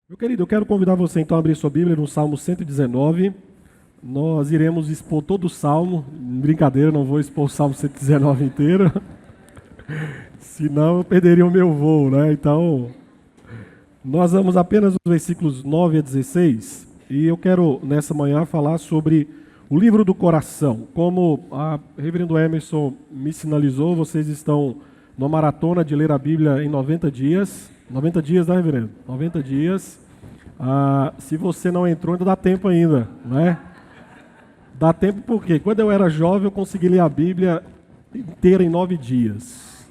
Meu querido, eu quero convidar você então a abrir sua Bíblia no Salmo 119. Nós iremos expor todo o Salmo. Brincadeira, não vou expor o Salmo 119 inteiro, senão eu perderia o meu voo, né? Então, nós vamos apenas os versículos 9 a 16. E eu quero, nessa manhã, falar sobre o livro do coração. Como a reverendo Emerson me sinalizou, vocês estão numa maratona de ler a Bíblia em 90 dias. 90 dias, né, reverendo? 90 dias. Se você não entrou, ainda dá tempo ainda, né? Dá tempo porque quando eu era jovem eu consegui ler a Bíblia inteira em 9 dias.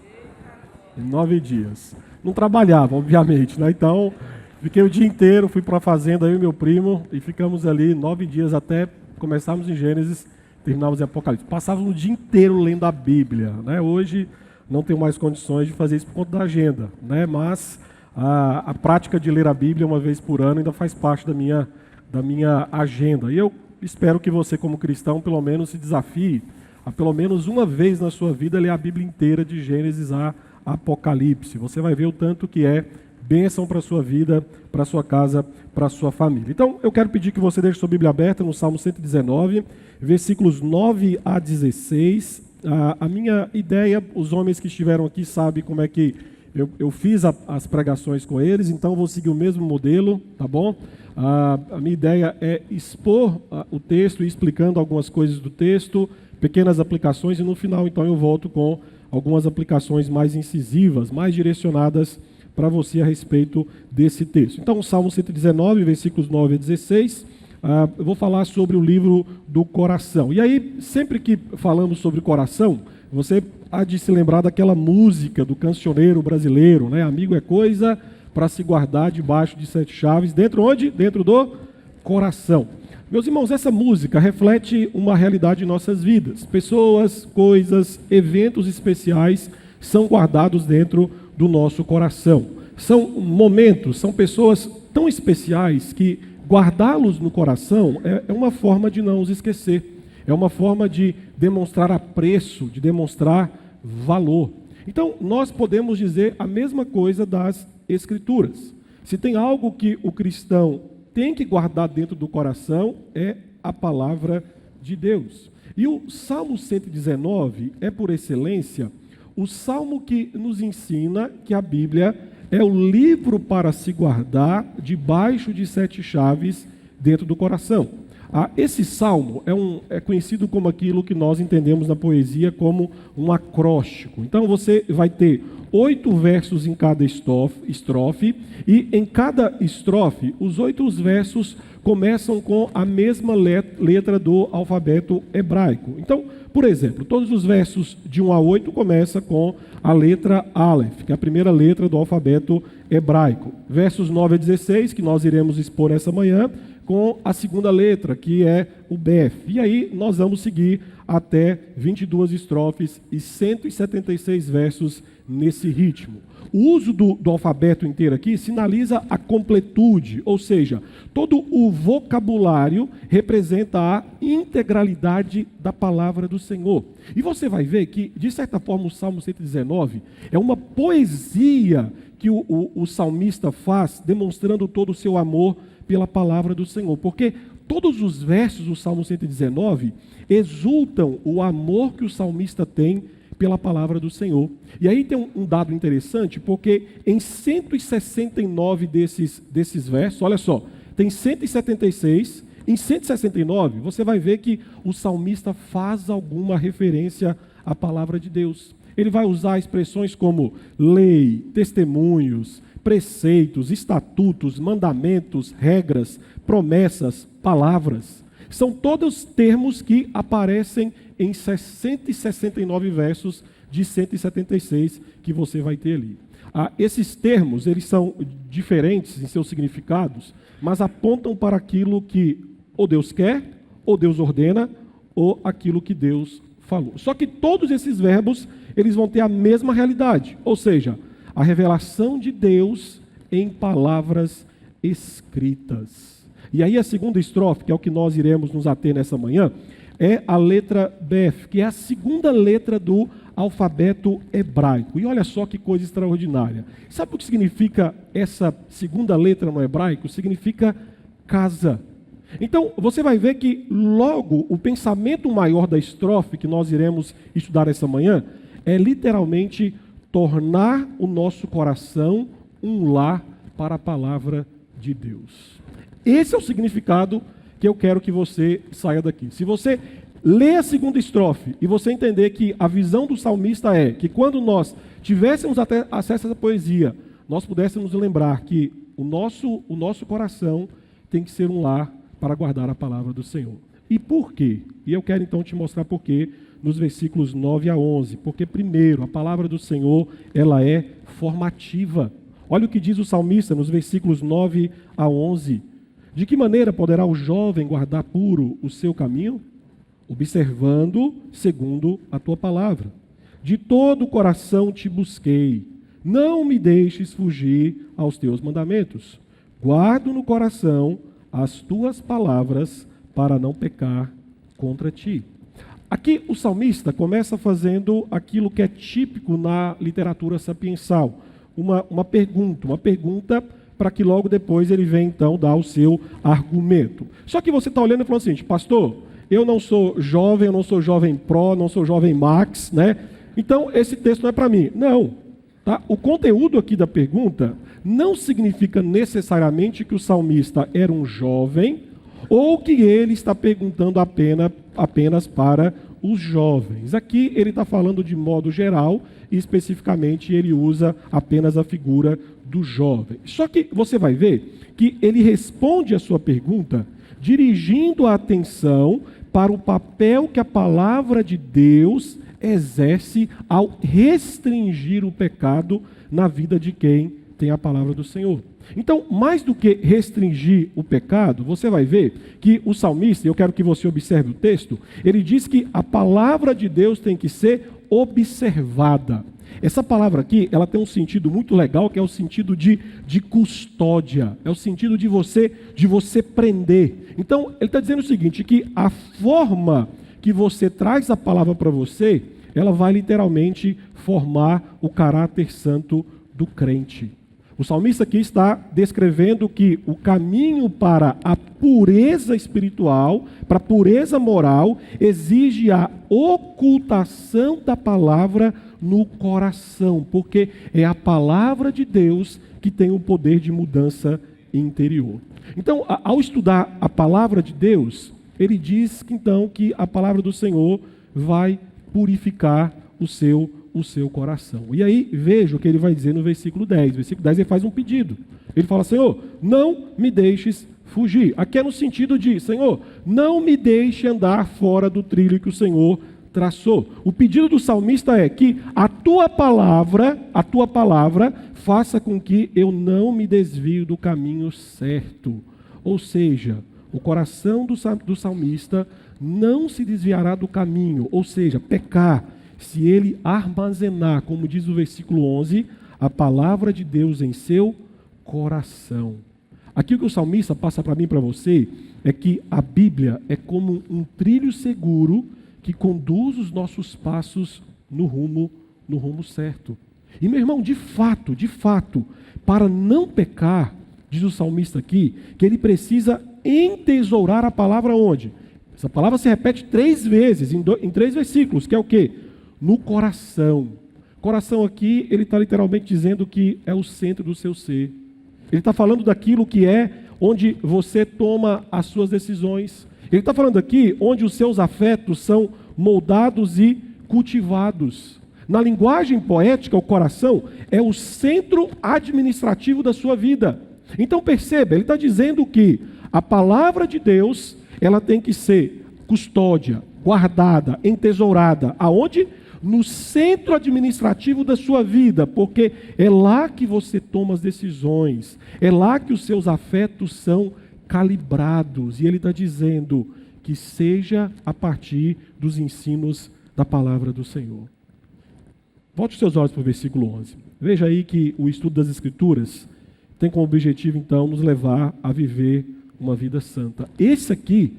Em 9 dias. Não trabalhava, obviamente, né? Então, fiquei o dia inteiro, fui para a fazenda, eu e meu primo, e ficamos ali 9 dias até começarmos em Gênesis, terminarmos em Apocalipse. Passávamos o dia inteiro lendo a Bíblia, né? Hoje não tenho mais condições de fazer isso por conta da agenda, né? Mas a prática de ler a Bíblia uma vez por ano ainda faz parte da minha agenda. E eu espero que você, como cristão, pelo menos se desafie a pelo menos uma vez na sua vida ler a Bíblia inteira de Gênesis a Apocalipse. Você vai ver o tanto que é bênção para a sua vida, para a sua casa, para a sua família. Então, eu quero pedir que você deixe sua Bíblia aberta no Salmo 119, versículos 9 a 16. A minha ideia, os homens que estiveram aqui sabem como é que eu fiz as pregações com eles, então vou seguir o mesmo modelo, tá bom? A minha ideia é expor o texto, explicando algumas coisas do texto, pequenas aplicações, e no final, então, eu volto com algumas aplicações mais incisivas, mais direcionadas para você a respeito desse texto. Então, o Salmo 119, versículos 9 a 16, eu vou falar sobre o livro do coração. E aí, sempre que falamos sobre coração, você há de se lembrar daquela música do cancioneiro brasileiro, né? Amigo é coisa para se guardar debaixo de 7 chaves. Dentro onde? Dentro do coração. Meus irmãos, essa música reflete uma realidade em nossas vidas. Pessoas, coisas, eventos especiais são guardados dentro do nosso coração. São momentos, são pessoas tão especiais que guardá-los no coração é uma forma de não os esquecer. É uma forma de demonstrar apreço, de demonstrar valor. Então, nós podemos dizer a mesma coisa das Escrituras. Se tem algo que o cristão tem que guardar dentro do coração, é a palavra de Deus. E o Salmo 119 é, por excelência, o salmo que nos ensina que a Bíblia é o livro para se guardar debaixo de 7 chaves dentro do coração. Esse salmo é conhecido como aquilo que nós entendemos na poesia como um acróstico. Então você vai ter 8 versos em cada estrofe, e em cada estrofe, os 8 versos começam com a mesma letra do alfabeto hebraico. Então, por exemplo, todos os versos de 1 a 8 começam com a letra Aleph, que é a primeira letra do alfabeto hebraico. Versos 9 a 16, que nós iremos expor essa manhã, com a segunda letra, que é o Bef. E aí nós vamos seguir até 22 estrofes e 176 versos nesse ritmo. O uso do alfabeto inteiro aqui sinaliza a completude, ou seja, todo o vocabulário representa a integralidade da palavra do Senhor. E você vai ver que, de certa forma, o Salmo 119 é uma poesia que o salmista faz, demonstrando todo o seu amor pela palavra do Senhor, porque todos os versos do Salmo 119 exultam o amor que o salmista tem pela palavra do Senhor. E aí tem um dado interessante, porque em 169 desses versos, olha só, tem 176, em 169 você vai ver que o salmista faz alguma referência à palavra de Deus. Ele vai usar expressões como lei, testemunhos, preceitos, estatutos, mandamentos, regras, promessas, palavras. São todos termos que aparecem em 169 versos de 176 que você vai ter ali. Esses termos, eles são diferentes em seus significados, mas apontam para aquilo que ou Deus quer, ou Deus ordena, ou aquilo que Deus falou. Só que todos esses verbos, eles vão ter a mesma realidade, ou seja, a revelação de Deus em palavras escritas. E aí a segunda estrofe, que é o que nós iremos nos ater nessa manhã, é a letra Bef, que é a segunda letra do alfabeto hebraico. E olha só que coisa extraordinária. Sabe o que significa essa segunda letra no hebraico? Significa casa. Então, você vai ver que logo o pensamento maior da estrofe que nós iremos estudar essa manhã é literalmente tornar o nosso coração um lar para a palavra de Deus. Esse é o significado que eu quero que você saia daqui. Se você lê a segunda estrofe e você entender que a visão do salmista é que quando nós tivéssemos até acesso a essa poesia, nós pudéssemos lembrar que o nosso coração tem que ser um lar para guardar a palavra do Senhor. E por quê? E eu quero então te mostrar por quê nos versículos 9 a 11. Porque primeiro, a palavra do Senhor, ela é formativa. Olha o que diz o salmista nos versículos 9 a 11. De que maneira poderá o jovem guardar puro o seu caminho? Observando segundo a tua palavra. De todo o coração te busquei. Não me deixes fugir aos teus mandamentos. Guardo no coração as tuas palavras para não pecar contra ti. Aqui o salmista começa fazendo aquilo que é típico na literatura sapiensal. Uma pergunta para que logo depois ele venha então dar o seu argumento. Só que você está olhando e falando assim, pastor, eu não sou jovem, eu não sou jovem pro, não sou jovem max, né? Então esse texto não é para mim. Não. Tá? O conteúdo aqui da pergunta não significa necessariamente que o salmista era um jovem ou que ele está perguntando apenas para os jovens. Aqui ele está falando de modo geral e especificamente ele usa apenas a figura do jovem. Só que você vai ver que ele responde a sua pergunta dirigindo a atenção para o papel que a palavra de Deus exerce ao restringir o pecado na vida de quem tem a palavra do Senhor. Então, mais do que restringir o pecado, você vai ver que o salmista, eu quero que você observe o texto, ele diz que a palavra de Deus tem que ser observada. Essa palavra aqui, ela tem um sentido muito legal, que é o sentido de custódia, é o sentido de você prender. Então, ele está dizendo o seguinte, que a forma que você traz a palavra para você, ela vai literalmente formar o caráter santo do crente. O salmista aqui está descrevendo que o caminho para a pureza espiritual, para a pureza moral, exige a ocultação da palavra no coração, porque é a palavra de Deus que tem o poder de mudança interior. Então, ao estudar a palavra de Deus, ele diz que então que a palavra do Senhor vai purificar o seu coração. E aí, veja o que ele vai dizer no versículo 10. Versículo 10 ele faz um pedido. Ele fala, Senhor, não me deixes fugir. Aqui é no sentido de, Senhor, não me deixe andar fora do trilho que o Senhor traçou. O pedido do salmista é que a tua palavra faça com que eu não me desvie do caminho certo. Ou seja, o coração do salmista não se desviará do caminho, ou seja, pecar, se ele armazenar, como diz o versículo 11, a palavra de Deus em seu coração. Aqui o que o salmista passa para mim e para você é que a Bíblia é como um trilho seguro que conduz os nossos passos no rumo certo. E meu irmão, de fato, para não pecar, diz o salmista aqui, que ele precisa entesourar a palavra onde? Essa palavra se repete 3 vezes, em 3 versículos, que é o quê? No coração. Coração aqui, ele está literalmente dizendo que é o centro do seu ser. Ele está falando daquilo que é onde você toma as suas decisões. Ele está falando aqui onde os seus afetos são moldados e cultivados. Na linguagem poética, o coração é o centro administrativo da sua vida. Então perceba, ele está dizendo que a palavra de Deus, ela tem que ser custódia, guardada, entesourada. Aonde? No centro administrativo da sua vida, porque é lá que você toma as decisões, é lá que os seus afetos são calibrados. E ele está dizendo que seja a partir dos ensinos da palavra do Senhor. Volte os seus olhos para o versículo 11. Veja aí que o estudo das Escrituras tem como objetivo, então, nos levar a viver uma vida santa. Esse aqui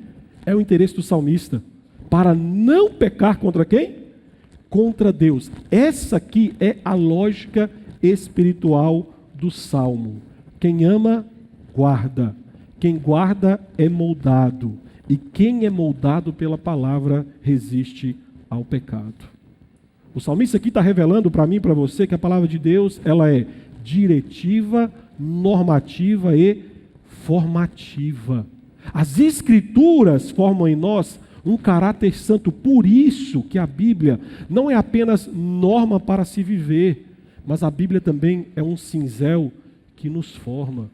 é o interesse do salmista, para não pecar contra quem? contra Deus. Essa aqui é a lógica espiritual do Salmo. Quem ama, guarda. Quem guarda é moldado. E quem é moldado pela palavra resiste ao pecado. O salmista aqui está revelando para mim e para você que a palavra de Deus, ela é diretiva, normativa e formativa. As escrituras formam em nós um caráter santo. Por isso que a Bíblia não é apenas norma para se viver, mas a Bíblia também é um cinzel que nos forma.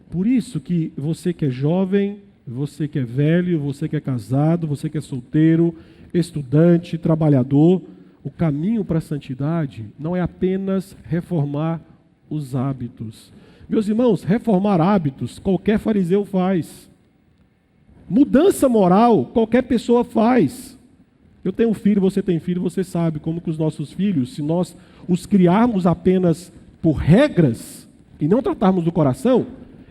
Por isso que você que é jovem, você que é velho, você que é casado, você que é solteiro, estudante, trabalhador, o caminho para a santidade não é apenas reformar os hábitos. Meus irmãos, reformar hábitos, qualquer fariseu faz. Mudança moral, qualquer pessoa faz. Eu tenho um filho, você tem filho, você sabe como que os nossos filhos, se nós os criarmos apenas por regras e não tratarmos do coração,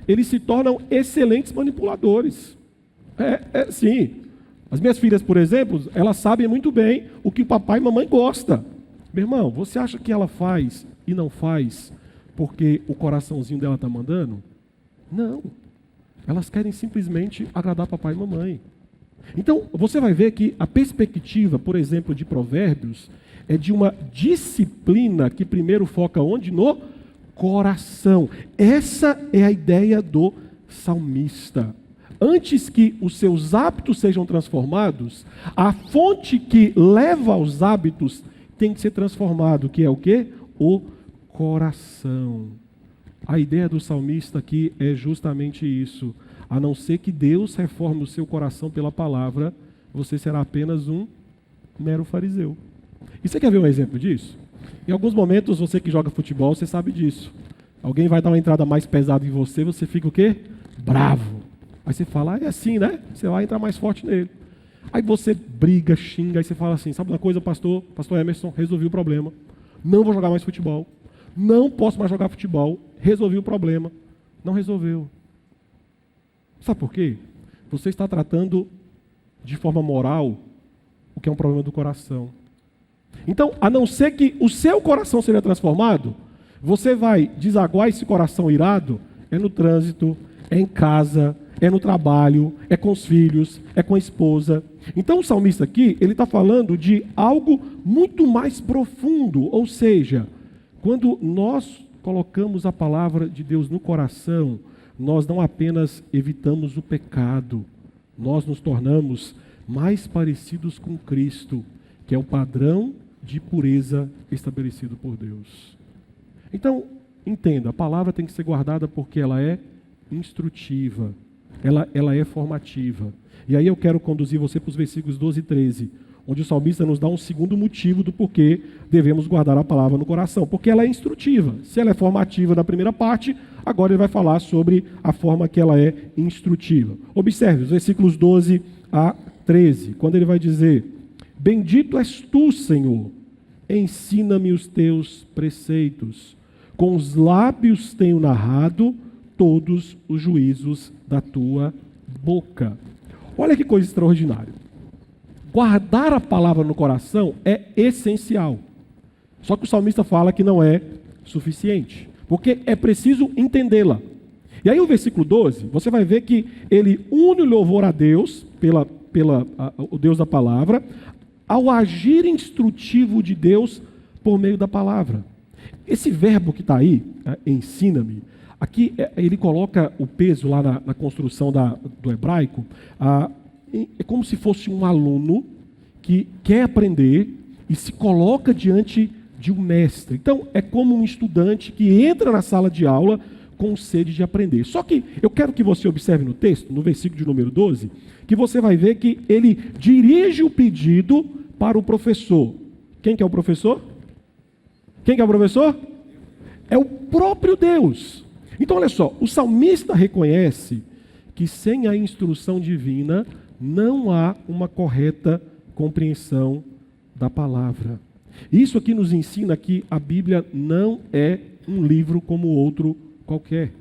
eles se tornam excelentes manipuladores. Sim. As minhas filhas, por exemplo, elas sabem muito bem o que o papai e mamãe gostam. Meu irmão, você acha que ela faz e não faz porque o coraçãozinho dela está mandando? Não. Elas querem simplesmente agradar papai e mamãe. Então, você vai ver que a perspectiva, por exemplo, de Provérbios, é de uma disciplina que primeiro foca onde? No coração. Essa é a ideia do salmista. Antes que os seus hábitos sejam transformados, a fonte que leva aos hábitos tem que ser transformado, que é o quê? O coração. A ideia do salmista aqui é justamente isso. A não ser que Deus reforme o seu coração pela palavra, você será apenas um mero fariseu. E você quer ver um exemplo disso? Em alguns momentos, você que joga futebol, você sabe disso. Alguém vai dar uma entrada mais pesada em você, você fica o quê? Bravo. Aí você fala, é assim, né? Você vai entrar mais forte nele. Aí você briga, xinga, aí você fala assim, sabe uma coisa, pastor Emerson, resolvi o problema. Não vou jogar mais futebol. Não posso mais jogar futebol. Resolvi o problema. Não resolveu. Sabe por quê? Você está tratando de forma moral o que é um problema do coração. Então, a não ser que o seu coração seja transformado, você vai desaguar esse coração irado, é no trânsito, é em casa, é no trabalho, é com os filhos, é com a esposa. Então, o salmista aqui, ele está falando de algo muito mais profundo, ou seja, quando nós colocamos a palavra de Deus no coração, nós não apenas evitamos o pecado, nós nos tornamos mais parecidos com Cristo, que é o padrão de pureza estabelecido por Deus. Então, entenda, a palavra tem que ser guardada porque ela é instrutiva, ela é formativa. E aí eu quero conduzir você para os versículos 12 e 13, onde o salmista nos dá um segundo motivo do porquê devemos guardar a palavra no coração. Porque ela é instrutiva. Se ela é formativa na primeira parte, agora ele vai falar sobre a forma que ela é instrutiva. Observe os versículos 12 a 13, quando ele vai dizer: Bendito és tu, Senhor, ensina-me os teus preceitos. Com os lábios tenho narrado todos os juízos da tua boca. Olha que coisa extraordinária. Guardar a palavra no coração é essencial. Só que o salmista fala que não é suficiente, porque é preciso entendê-la. E aí o versículo 12, você vai ver que ele une o louvor a Deus, o Deus da palavra, ao agir instrutivo de Deus por meio da palavra. Esse verbo que está aí, ensina-me, aqui ele coloca o peso lá na construção do hebraico, é como se fosse um aluno que quer aprender e se coloca diante de um mestre. Então, é como um estudante que entra na sala de aula com sede de aprender. Só que eu quero que você observe no texto, no versículo de número 12, que você vai ver que ele dirige o pedido para o professor. Quem que é o professor? Quem que é o professor? É o próprio Deus. Então, olha só, o salmista reconhece que sem a instrução divina não há uma correta compreensão da palavra. Isso aqui nos ensina que a Bíblia não é um livro como outro qualquer.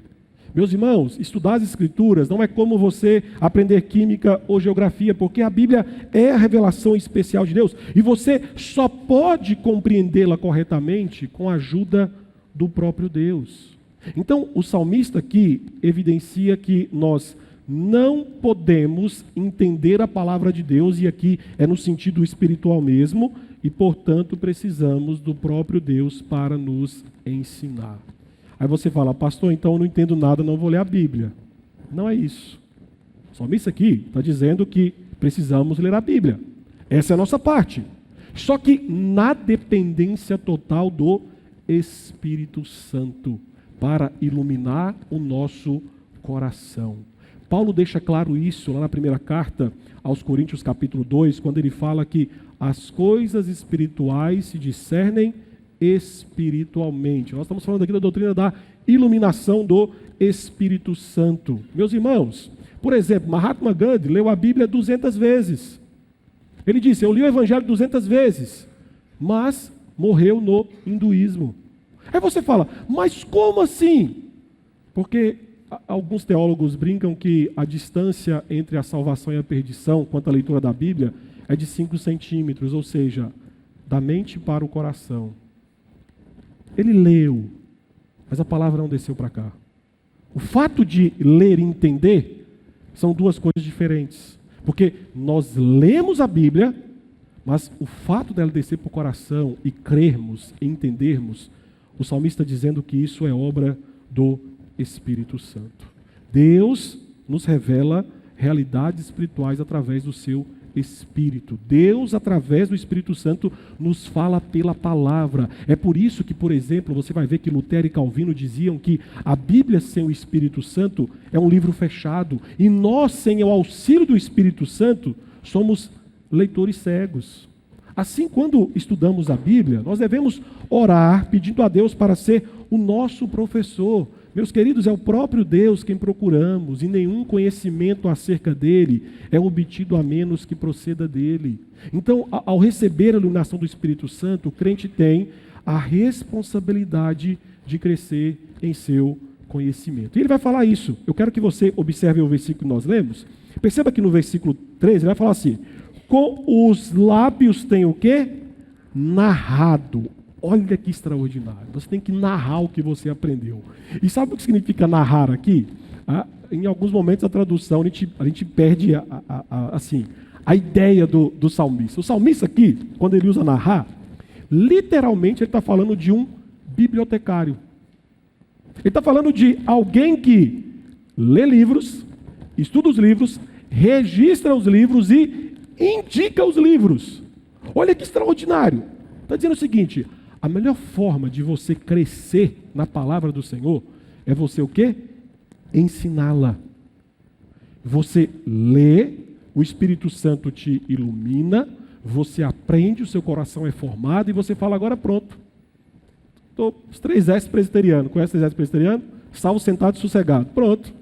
Meus irmãos, estudar as Escrituras não é como você aprender química ou geografia, porque a Bíblia é a revelação especial de Deus e você só pode compreendê-la corretamente com a ajuda do próprio Deus. Então, o salmista aqui evidencia que nós não podemos entender a palavra de Deus, e aqui é no sentido espiritual mesmo, e portanto precisamos do próprio Deus para nos ensinar. Aí você fala, pastor, então eu não entendo nada, não vou ler a Bíblia. Não é isso. O salmista aqui está dizendo que precisamos ler a Bíblia. Essa é a nossa parte. Só que na dependência total do Espírito Santo, para iluminar o nosso coração. Paulo deixa claro isso lá na primeira carta aos Coríntios, capítulo 2, quando ele fala que as coisas espirituais se discernem espiritualmente. Nós estamos falando aqui da doutrina da iluminação do Espírito Santo. Meus irmãos, por exemplo, Mahatma Gandhi leu a Bíblia 200 vezes. Ele disse, eu li o Evangelho 200 vezes, mas morreu no hinduísmo. Aí você fala, mas como assim? Porque alguns teólogos brincam que a distância entre a salvação e a perdição, quanto à leitura da Bíblia, é de 5 centímetros, ou seja, da mente para o coração. Ele leu, mas a palavra não desceu para cá. O fato de ler e entender são duas coisas diferentes. Porque nós lemos a Bíblia, mas o fato dela descer para o coração e crermos e entendermos, o salmista está dizendo que isso é obra do Espírito Santo. Deus nos revela realidades espirituais através do seu Espírito. Deus, através do Espírito Santo, nos fala pela palavra. É por isso que, por exemplo, você vai ver que Lutero e Calvino diziam que a Bíblia sem o Espírito Santo é um livro fechado. E nós, sem o auxílio do Espírito Santo, somos leitores cegos. Assim, quando estudamos a Bíblia, nós devemos orar pedindo a Deus para ser o nosso professor. Meus queridos, é o próprio Deus quem procuramos, e nenhum conhecimento acerca dele é obtido a menos que proceda dele. Então, ao receber a iluminação do Espírito Santo, o crente tem a responsabilidade de crescer em seu conhecimento. E ele vai falar isso. Eu quero que você observe o versículo que nós lemos. Perceba que no versículo 13 ele vai falar assim, com os lábios tem o quê? Narrado. Olha que extraordinário. Você tem que narrar o que você aprendeu. E sabe o que significa narrar aqui? Em alguns momentos a tradução, a gente perde a ideia do salmista. O salmista aqui, quando ele usa narrar, literalmente ele está falando de um bibliotecário. Ele está falando de alguém que lê livros, estuda os livros, registra os livros e indica os livros. Olha que extraordinário. Está dizendo o seguinte, a melhor forma de você crescer na palavra do Senhor é você o quê? Ensiná-la. Você lê, o Espírito Santo te ilumina, você aprende, o seu coração é formado e você fala, agora pronto. Estou os 3 S presbiterianos. Conhece 3 S presbiteriano? Salvo, sentado e sossegado. Pronto.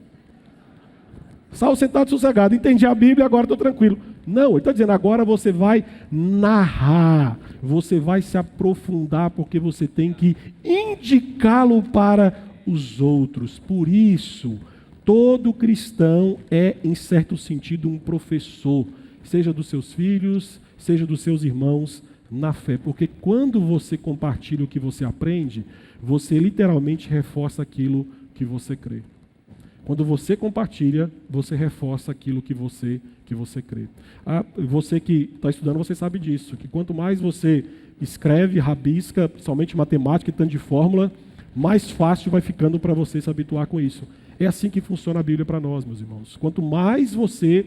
Salvo, sentado e sossegado. Entendi a Bíblia, agora estou tranquilo. Não, ele está dizendo, agora você vai narrar, você vai se aprofundar, porque você tem que indicá-lo para os outros. Por isso, todo cristão é, em certo sentido, um professor, seja dos seus filhos, seja dos seus irmãos na fé. Porque quando você compartilha o que você aprende, você literalmente reforça aquilo que você crê. Quando você compartilha, você reforça aquilo que você crê. Você que está estudando, você sabe disso, que quanto mais você escreve, rabisca, principalmente matemática e tanto de fórmula, mais fácil vai ficando para você se habituar com isso. É assim que funciona a Bíblia para nós, meus irmãos. Quanto mais você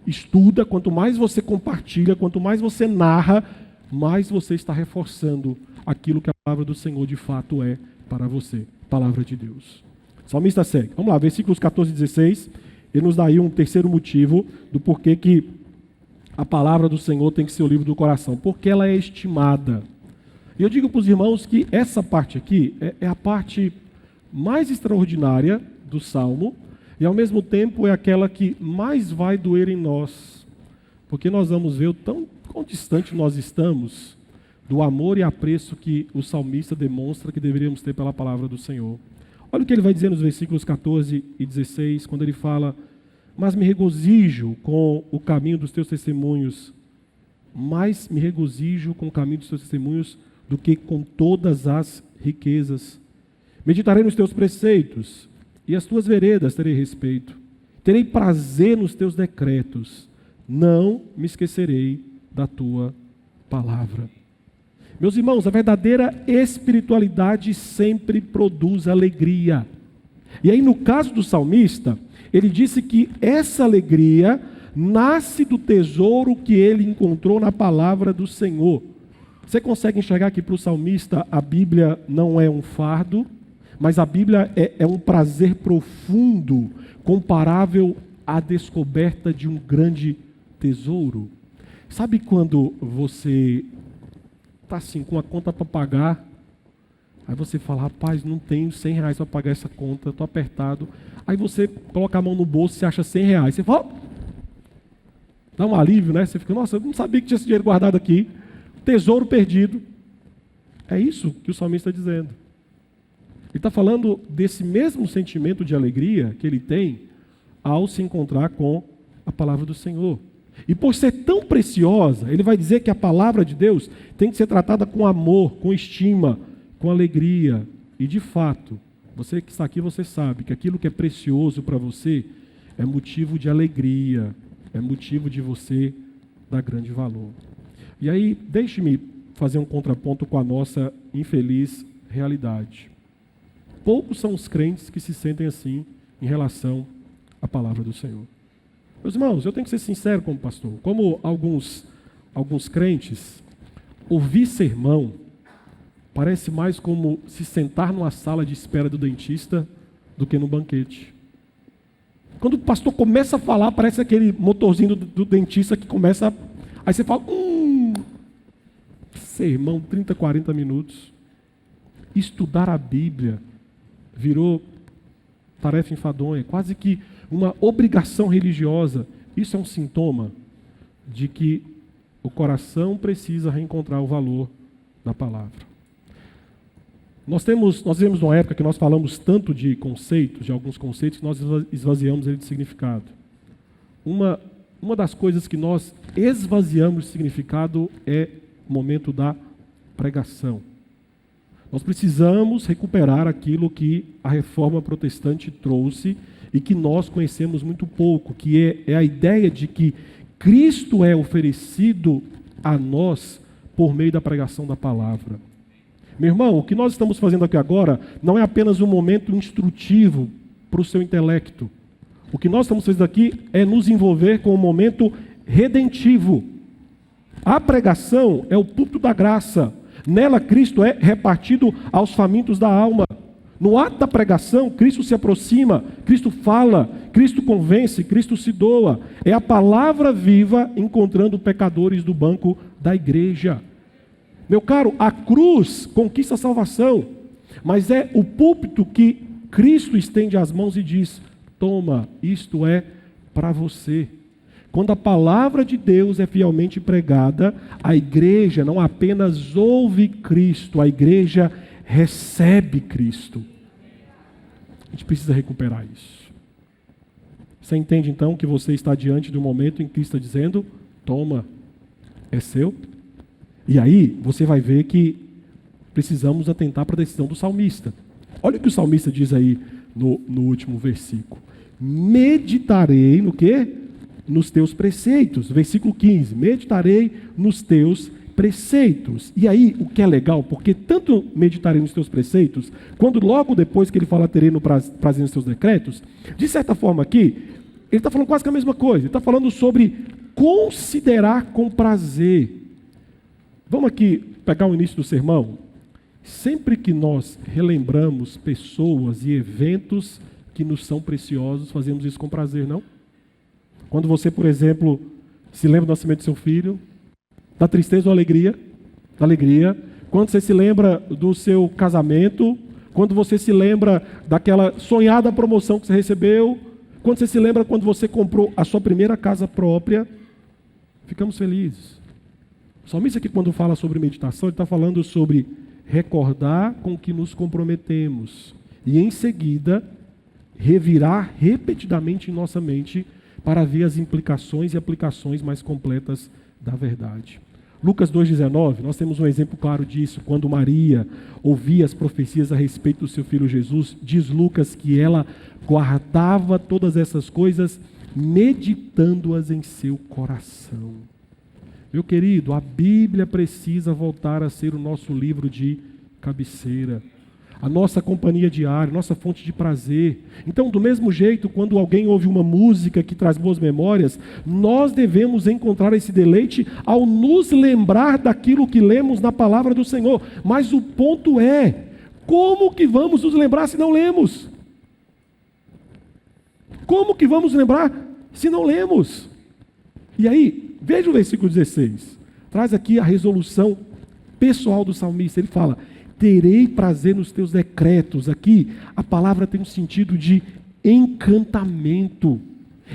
estuda, quanto mais você compartilha, quanto mais você narra, mais você está reforçando aquilo que a palavra do Senhor de fato é para você, palavra de Deus. O salmista segue. Vamos lá, versículos 14 e 16. Ele nos dá aí um terceiro motivo do porquê que a palavra do Senhor tem que ser o livro do coração. Porque ela é estimada. E eu digo para os irmãos que essa parte aqui é a parte mais extraordinária do Salmo e ao mesmo tempo é aquela que mais vai doer em nós. Porque nós vamos ver o quão distante nós estamos do amor e apreço que o salmista demonstra que deveríamos ter pela palavra do Senhor. Olha o que ele vai dizer nos versículos 14 e 16, quando ele fala: mas me regozijo com o caminho dos teus testemunhos, mais me regozijo com o caminho dos teus testemunhos do que com todas as riquezas. Meditarei nos teus preceitos, e as tuas veredas terei respeito. Terei prazer nos teus decretos, não me esquecerei da tua palavra. Meus irmãos, a verdadeira espiritualidade sempre produz alegria. E aí, no caso do salmista, ele disse que essa alegria nasce do tesouro que ele encontrou na palavra do Senhor. Você consegue enxergar que para o salmista a Bíblia não é um fardo, mas a Bíblia é um prazer profundo, comparável à descoberta de um grande tesouro. Sabe quando você está assim, com a conta para pagar, aí você fala: rapaz, não tenho R$100 para pagar essa conta, estou apertado. Aí você coloca a mão no bolso e acha R$100. Você fala, dá um alívio, né? Você fica: nossa, eu não sabia que tinha esse dinheiro guardado aqui. Tesouro perdido. É isso que o salmista está dizendo. Ele está falando desse mesmo sentimento de alegria que ele tem ao se encontrar com a palavra do Senhor. E por ser tão preciosa, ele vai dizer que a palavra de Deus tem que ser tratada com amor, com estima, com alegria. E de fato, você que está aqui, você sabe que aquilo que é precioso para você é motivo de alegria, é motivo de você dar grande valor. E aí, deixe-me fazer um contraponto com a nossa infeliz realidade. Poucos são os crentes que se sentem assim em relação à palavra do Senhor. Meus irmãos, eu tenho que ser sincero como pastor. Como alguns crentes, ouvir sermão parece mais como se sentar numa sala de espera do dentista do que no banquete. Quando o pastor começa a falar, parece aquele motorzinho do dentista que começa... Aí você fala, sermão, 30, 40 minutos. Estudar a Bíblia virou tarefa enfadonha, quase que uma obrigação religiosa. Isso é um sintoma de que o coração precisa reencontrar o valor da palavra. Nós vivemos numa época que nós falamos tanto de conceitos, de alguns conceitos, que nós esvaziamos ele de significado. Uma das coisas que nós esvaziamos de significado é o momento da pregação. Nós precisamos recuperar aquilo que a reforma protestante trouxe e que nós conhecemos muito pouco, que é a ideia de que Cristo é oferecido a nós por meio da pregação da palavra. Meu irmão, o que nós estamos fazendo aqui agora não é apenas um momento instrutivo para o seu intelecto. O que nós estamos fazendo aqui é nos envolver com um momento redentivo. A pregação é o púlpito da graça. Nela, Cristo é repartido aos famintos da alma. No ato da pregação, Cristo se aproxima, Cristo fala, Cristo convence, Cristo se doa. É a palavra viva encontrando pecadores do banco da igreja. Meu caro, a cruz conquista a salvação, mas é o púlpito que Cristo estende as mãos e diz: toma, isto é para você. Quando a palavra de Deus é fielmente pregada, a igreja não apenas ouve Cristo, a igreja recebe Cristo. A gente precisa recuperar isso. Você entende então que você está diante de um momento em que Cristo está dizendo: toma, é seu? E aí você vai ver que precisamos atentar para a decisão do salmista. Olha o que o salmista diz aí no último versículo. Meditarei no quê? Nos teus preceitos. Versículo 15. Meditarei nos teus preceitos. E aí, o que é legal, porque tanto meditarei nos teus preceitos, quando logo depois que ele fala terei no prazer nos teus decretos, de certa forma aqui, ele está falando quase que a mesma coisa. Ele está falando sobre considerar com prazer. Vamos aqui pegar o início do sermão. Sempre que nós relembramos pessoas e eventos que nos são preciosos, fazemos isso com prazer, não? Quando você, por exemplo, se lembra do nascimento do seu filho, da tristeza ou alegria? Da alegria. Quando você se lembra do seu casamento, quando você se lembra daquela sonhada promoção que você recebeu, quando você se lembra quando você comprou a sua primeira casa própria, ficamos felizes. O salmista aqui, quando fala sobre meditação, ele está falando sobre recordar com o que nos comprometemos. e em seguida revirar repetidamente em nossa mente para ver as implicações e aplicações mais completas da verdade. Lucas 2,19, nós temos um exemplo claro disso. Quando Maria ouvia as profecias a respeito do seu filho Jesus, diz Lucas que ela guardava todas essas coisas, meditando-as em seu coração. Meu querido, a Bíblia precisa voltar a ser o nosso livro de cabeceira, a nossa companhia diária, nossa fonte de prazer. Então, do mesmo jeito, quando alguém ouve uma música que traz boas memórias, nós devemos encontrar esse deleite ao nos lembrar daquilo que lemos na palavra do Senhor. Mas o ponto é, como que vamos nos lembrar se não lemos? Como que vamos lembrar se não lemos? E aí, veja o versículo 16. Traz aqui a resolução pessoal do salmista. Ele fala: terei prazer nos teus decretos. Aqui a palavra tem um sentido de encantamento.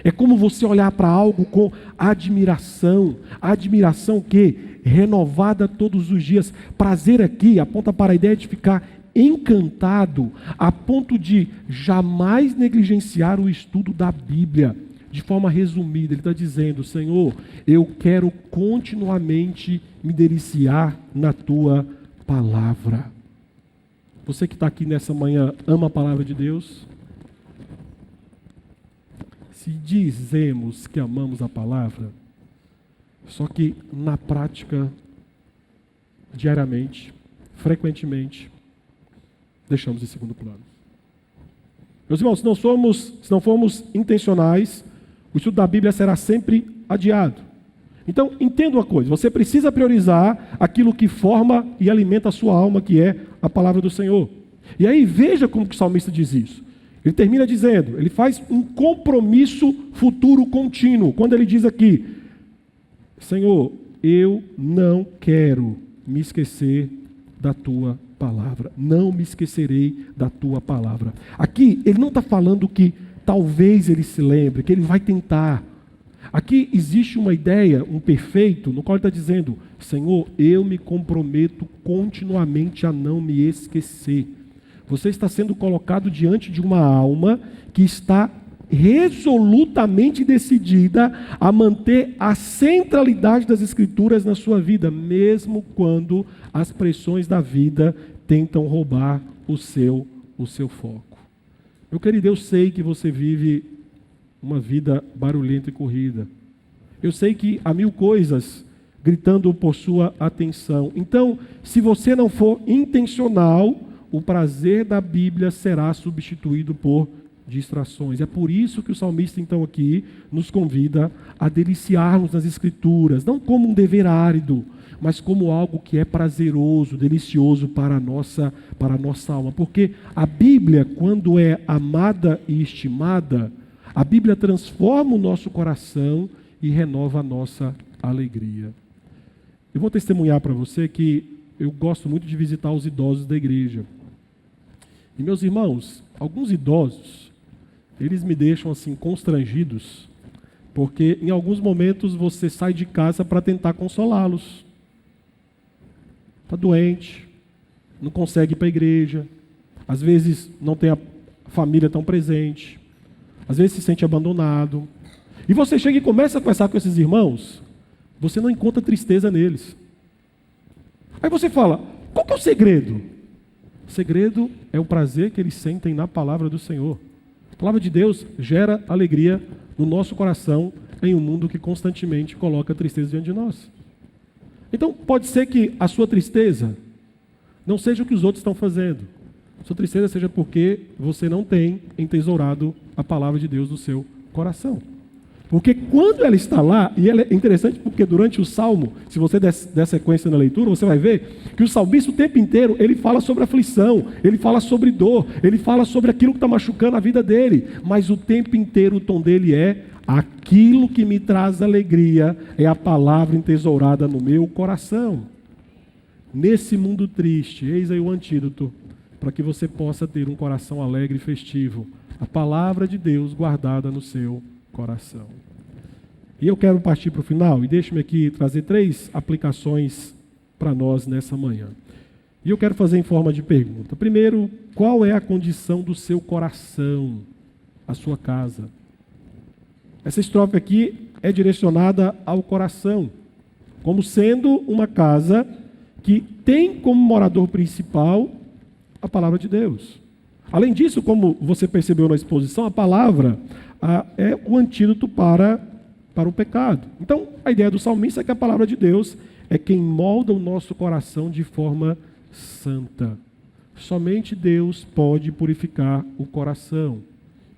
É como você olhar para algo com admiração. Admiração que? Renovada todos os dias. Prazer aqui aponta para a ideia de ficar encantado, a ponto de jamais negligenciar o estudo da Bíblia. De forma resumida, ele está dizendo: Senhor, eu quero continuamente me deliciar na tua palavra. Você que está aqui nessa manhã ama a palavra de Deus? Se dizemos que amamos a palavra, só que na prática, diariamente, frequentemente, deixamos em segundo plano. Meus irmãos, se não formos intencionais, o estudo da Bíblia será sempre adiado. Então, entenda uma coisa, você precisa priorizar aquilo que forma e alimenta a sua alma, que é a palavra do Senhor. E aí, veja como que o salmista diz isso. Ele termina dizendo, ele faz um compromisso futuro contínuo, quando ele diz aqui: Senhor, eu não quero me esquecer da tua palavra, não me esquecerei da tua palavra. Aqui, ele não está falando que talvez ele se lembre, que ele vai tentar. Aqui existe uma ideia, um perfeito, no qual ele está dizendo: Senhor, eu me comprometo continuamente a não me esquecer. Você está sendo colocado diante de uma alma que está resolutamente decidida a manter a centralidade das Escrituras na sua vida, mesmo quando as pressões da vida tentam roubar o seu foco. Meu querido, eu sei que você vive uma vida barulhenta e corrida. Eu sei que há mil coisas gritando por sua atenção. Então, se você não for intencional, o prazer da Bíblia será substituído por distrações. É por isso que o salmista, então, aqui nos convida a deliciarmos nas Escrituras, não como um dever árido, mas como algo que é prazeroso, delicioso para a nossa alma. Porque a Bíblia, quando é amada e estimada, a Bíblia transforma o nosso coração e renova a nossa alegria. Eu vou testemunhar para você que eu gosto muito de visitar os idosos da igreja. E meus irmãos, alguns idosos, eles me deixam assim constrangidos, porque em alguns momentos você sai de casa para tentar consolá-los. Está doente, não consegue ir para a igreja, às vezes não tem a família tão presente, às vezes se sente abandonado. E você chega e começa a conversar com esses irmãos, você não encontra tristeza neles. Aí você fala: qual que é o segredo? O segredo é o prazer que eles sentem na palavra do Senhor. A palavra de Deus gera alegria no nosso coração em um mundo que constantemente coloca tristeza diante de nós. Então, pode ser que a sua tristeza não seja o que os outros estão fazendo. A sua tristeza seja porque você não tem entesourado a palavra de Deus no seu coração. Porque quando ela está lá, e ela é interessante porque durante o Salmo, se você der sequência na leitura, você vai ver que o salmista o tempo inteiro, ele fala sobre aflição, ele fala sobre dor, ele fala sobre aquilo que está machucando a vida dele, mas o tempo inteiro o tom dele é: aquilo que me traz alegria é a palavra entesourada no meu coração. Nesse mundo triste, eis aí o antídoto, para que você possa ter um coração alegre e festivo. A palavra de Deus guardada no seu coração. E eu quero partir para o final, e deixe-me aqui trazer 3 aplicações para nós nessa manhã. E eu quero fazer em forma de pergunta. Primeiro, qual é a condição do seu coração, a sua casa? Essa estrofe aqui é direcionada ao coração, como sendo uma casa que tem como morador principal a palavra de Deus. Além disso, como você percebeu na exposição, a palavra é o antídoto para o pecado. Então, a ideia do salmista é que a palavra de Deus é quem molda o nosso coração de forma santa. Somente Deus pode purificar o coração.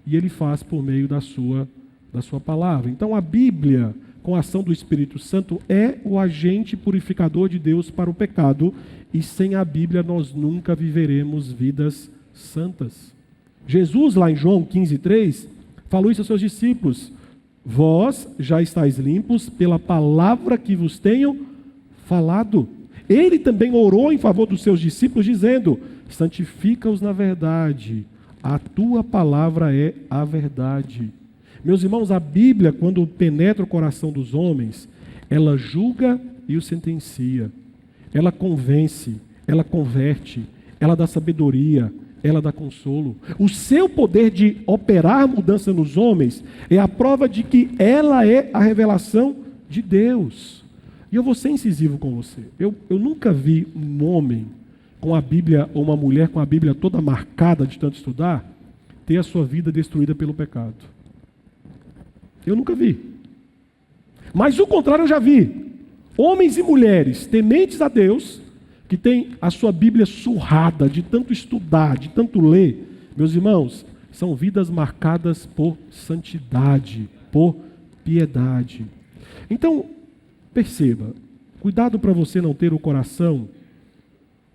E Ele faz por meio da sua palavra. Então a Bíblia, com a ação do Espírito Santo, é o agente purificador de Deus para o pecado. E sem a Bíblia nós nunca viveremos vidas santas. Jesus, lá em João 15:3, falou isso aos seus discípulos: vós já estáis limpos pela palavra que vos tenho falado. Ele também orou em favor dos seus discípulos, dizendo: santifica-os na verdade, a tua palavra é a verdade. Meus irmãos, a Bíblia, quando penetra o coração dos homens, ela julga e o sentencia. Ela convence, ela converte, ela dá sabedoria, ela dá consolo. O seu poder de operar mudança nos homens é a prova de que ela é a revelação de Deus. E eu vou ser incisivo com você. Eu nunca vi um homem com a Bíblia, ou uma mulher com a Bíblia toda marcada de tanto estudar, ter a sua vida destruída pelo pecado. Eu nunca vi. Mas o contrário eu já vi. Homens e mulheres tementes a Deus, que têm a sua Bíblia surrada de tanto estudar, de tanto ler. Meus irmãos, são vidas marcadas por santidade, por piedade. Então, perceba, cuidado para você não ter o coração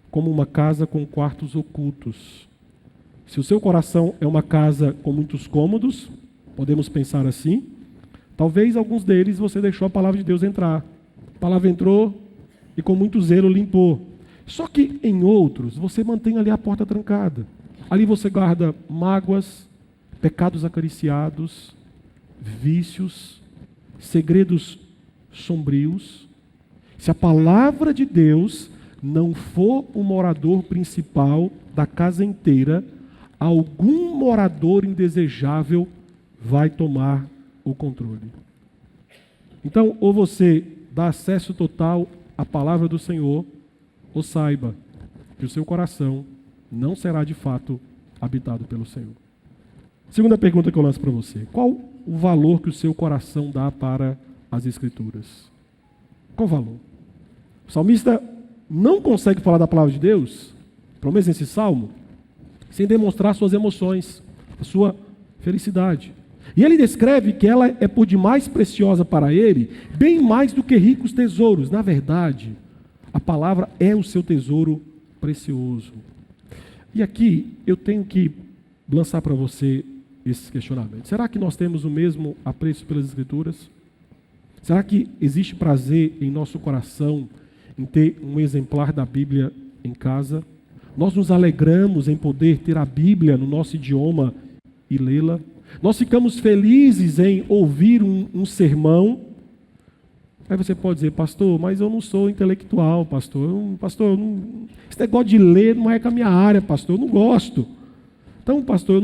como uma casa com quartos ocultos. Se o seu coração é uma casa com muitos cômodos, podemos pensar assim, talvez alguns deles você deixou a palavra de Deus entrar. A palavra entrou e com muito zelo limpou. Só que em outros, você mantém ali a porta trancada. Ali você guarda mágoas, pecados acariciados, vícios, segredos sombrios. Se a palavra de Deus não for o morador principal da casa inteira, algum morador indesejável vai tomar o controle. Então, ou você dá acesso total à palavra do Senhor, ou saiba que o seu coração não será de fato habitado pelo Senhor. Segunda pergunta que eu lanço para você: qual o valor que o seu coração dá para as Escrituras? Qual o valor? O salmista não consegue falar da palavra de Deus, pelo menos nesse salmo, sem demonstrar suas emoções, a sua felicidade. E ele descreve que ela é por demais preciosa para ele, bem mais do que ricos tesouros. Na verdade, a palavra é o seu tesouro precioso. E aqui eu tenho que lançar para você esses questionamentos. Será que nós temos o mesmo apreço pelas Escrituras? Será que existe prazer em nosso coração em ter um exemplar da Bíblia em casa? Nós nos alegramos em poder ter a Bíblia no nosso idioma e lê-la? Nós ficamos felizes em ouvir um sermão? Aí você pode dizer: pastor, mas eu não sou intelectual, pastor. Esse negócio de ler não é com a minha área, pastor, eu não gosto. Então, pastor,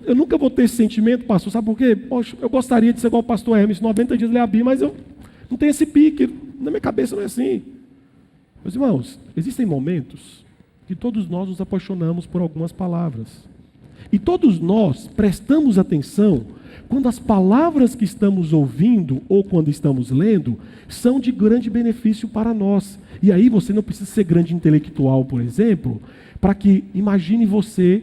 eu nunca vou ter esse sentimento, pastor. Sabe por quê? Poxa, eu gostaria de ser igual o pastor Hermes, 90 dias ler a Bíblia, mas eu não tenho esse pique, na minha cabeça não é assim. Meus irmãos, existem momentos que todos nós nos apaixonamos por algumas palavras. E todos nós prestamos atenção quando as palavras que estamos ouvindo ou quando estamos lendo são de grande benefício para nós. E aí você não precisa ser grande intelectual, por exemplo, para que imagine você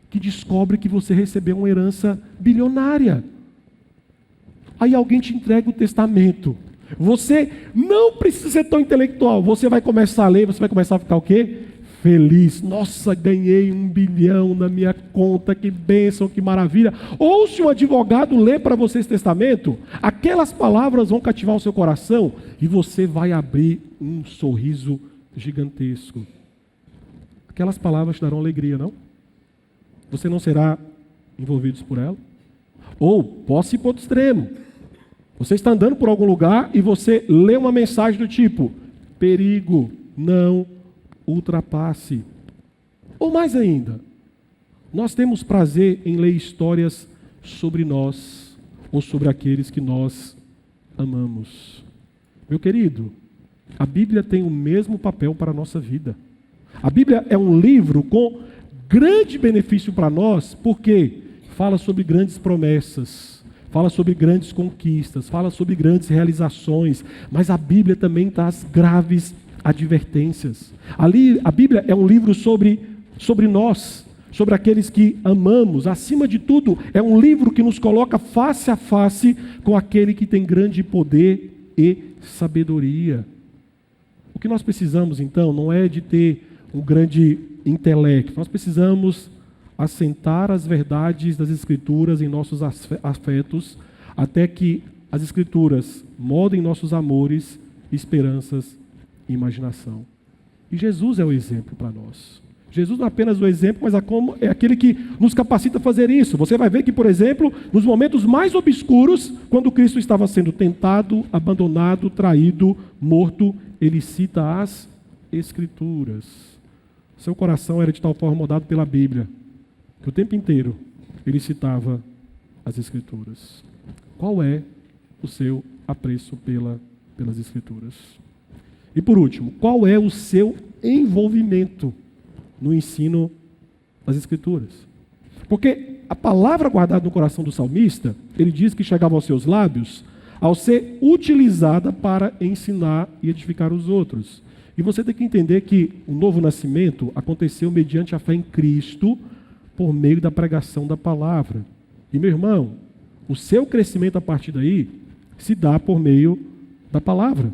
que descobre que você recebeu uma herança bilionária. Aí alguém te entrega o testamento. Você não precisa ser tão intelectual. Você vai começar a ler, você vai começar a ficar o quê? Feliz. Nossa, ganhei 1 bilhão na minha conta, que bênção, que maravilha. Ou se um advogado lê para você esse testamento, aquelas palavras vão cativar o seu coração e você vai abrir um sorriso gigantesco. Aquelas palavras te darão alegria, não? Você não será envolvido por ela? Ou, posso ir para outro extremo. Você está andando por algum lugar e você lê uma mensagem do tipo: perigo, não ultrapasse. Ou mais ainda, nós temos prazer em ler histórias sobre nós ou sobre aqueles que nós amamos. Meu querido, a Bíblia tem o mesmo papel para a nossa vida. A Bíblia é um livro com grande benefício para nós, porque fala sobre grandes promessas, fala sobre grandes conquistas, fala sobre grandes realizações, mas a Bíblia também traz graves advertências. Ali, a Bíblia é um livro sobre nós, sobre aqueles que amamos. Acima de tudo, é um livro que nos coloca face a face com aquele que tem grande poder e sabedoria. O que nós precisamos, então, não é de ter um grande intelecto. Nós precisamos assentar as verdades das Escrituras em nossos afetos, até que as Escrituras moldem nossos amores, esperanças e imaginação. E Jesus é o exemplo para nós. Jesus não é apenas o exemplo, mas é aquele que nos capacita a fazer isso. Você vai ver que, por exemplo, nos momentos mais obscuros, quando Cristo estava sendo tentado, abandonado, traído, morto, ele cita as Escrituras. Seu coração era de tal forma moldado pela Bíblia, que o tempo inteiro ele citava as Escrituras. Qual é o seu apreço pelas Escrituras? E por último, qual é o seu envolvimento no ensino das Escrituras? Porque a palavra guardada no coração do salmista, ele diz que chegava aos seus lábios ao ser utilizada para ensinar e edificar os outros. E você tem que entender que o novo nascimento aconteceu mediante a fé em Cristo, por meio da pregação da palavra. E, meu irmão, o seu crescimento a partir daí se dá por meio da palavra.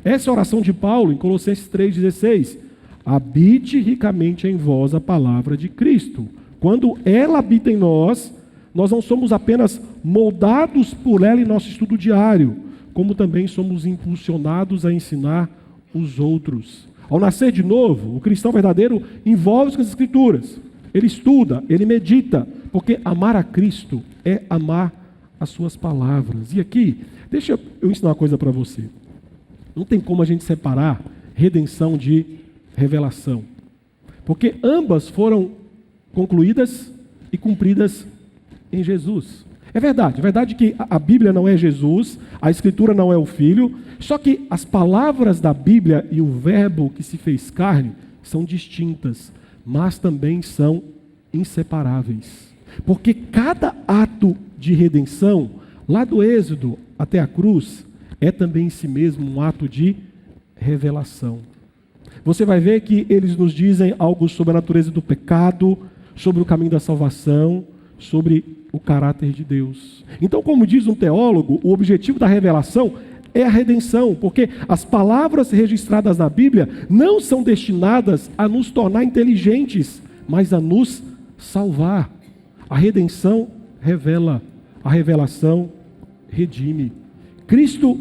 Essa é a oração de Paulo em Colossenses 3,16. Habite ricamente em vós a palavra de Cristo. Quando ela habita em nós, nós não somos apenas moldados por ela em nosso estudo diário, como também somos impulsionados a ensinar os outros. Ao nascer de novo, o cristão verdadeiro envolve-se com as Escrituras. Ele estuda, ele medita, porque amar a Cristo é amar as suas palavras. E aqui, deixa eu ensinar uma coisa para você. Não tem como a gente separar redenção de revelação, porque ambas foram concluídas e cumpridas em Jesus. É verdade que a Bíblia não é Jesus, a Escritura não é o Filho, só que as palavras da Bíblia e o verbo que se fez carne são distintas, mas também são inseparáveis. Porque cada ato de redenção, lá do Êxodo até a cruz, é também em si mesmo um ato de revelação. Você vai ver que eles nos dizem algo sobre a natureza do pecado, sobre o caminho da salvação, sobre o caráter de Deus. Então, como diz um teólogo, o objetivo da revelação é a redenção, porque as palavras registradas na Bíblia não são destinadas a nos tornar inteligentes, mas a nos salvar. A redenção revela, a revelação redime. Cristo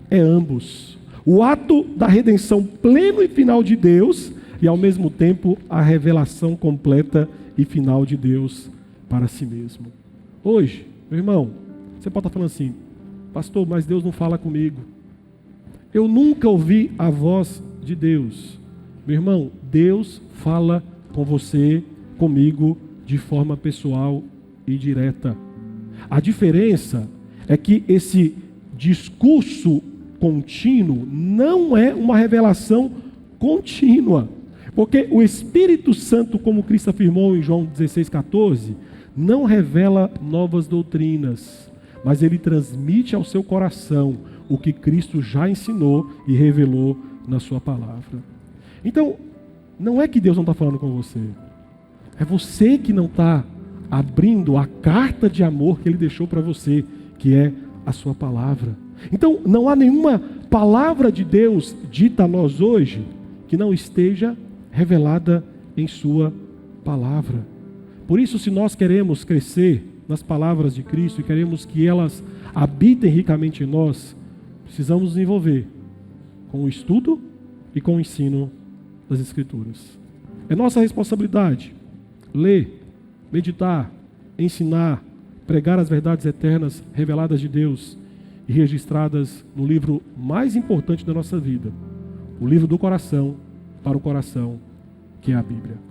é ambos. O ato da redenção pleno e final de Deus e, ao mesmo tempo, a revelação completa e final de Deus para si mesmo. Hoje, meu irmão, você pode estar falando assim, pastor, mas Deus não fala comigo. Eu nunca ouvi a voz de Deus. Meu irmão, Deus fala com você, comigo, de forma pessoal e direta. A diferença é que esse discurso contínuo não é uma revelação contínua. Porque o Espírito Santo, como Cristo afirmou em João 16,14, não revela novas doutrinas, mas ele transmite ao seu coração o que Cristo já ensinou e revelou na sua palavra. Então, não é que Deus não está falando com você, é você que não está abrindo a carta de amor que ele deixou para você, que é a sua palavra. Então, não há nenhuma palavra de Deus dita a nós hoje que não esteja revelada em sua palavra. Por isso, se nós queremos crescer nas palavras de Cristo e queremos que elas habitem ricamente em nós, precisamos nos envolver com o estudo e com o ensino das Escrituras. É nossa responsabilidade ler, meditar, ensinar, pregar as verdades eternas reveladas de Deus e registradas no livro mais importante da nossa vida, o livro do coração, para o coração, que é a Bíblia.